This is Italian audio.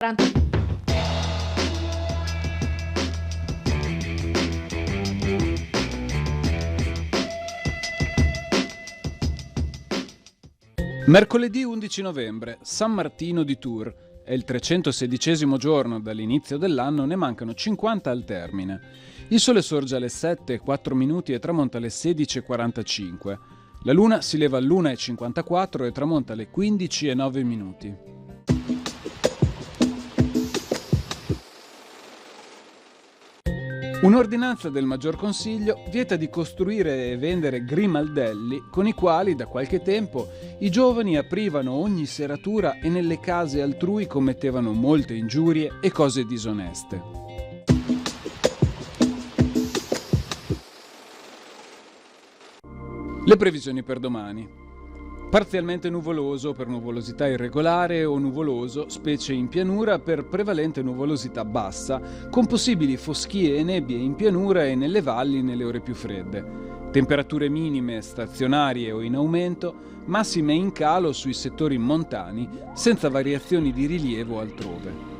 40. Mercoledì 11 novembre, San Martino di Tours. È il 316° giorno dall'inizio dell'anno, ne mancano 50 al termine. Il sole sorge alle 7:04 e tramonta alle 16:45. La luna si leva all'1:54 e tramonta alle 15:09. Un'ordinanza del Maggior Consiglio vieta di costruire e vendere grimaldelli con i quali da qualche tempo i giovani aprivano ogni serratura e nelle case altrui commettevano molte ingiurie e cose disoneste. Le previsioni per domani. Parzialmente nuvoloso per nuvolosità irregolare o nuvoloso, specie in pianura, per prevalente nuvolosità bassa, con possibili foschie e nebbie in pianura e nelle valli nelle ore più fredde. Temperature minime stazionarie o in aumento, massime in calo sui settori montani, senza variazioni di rilievo altrove.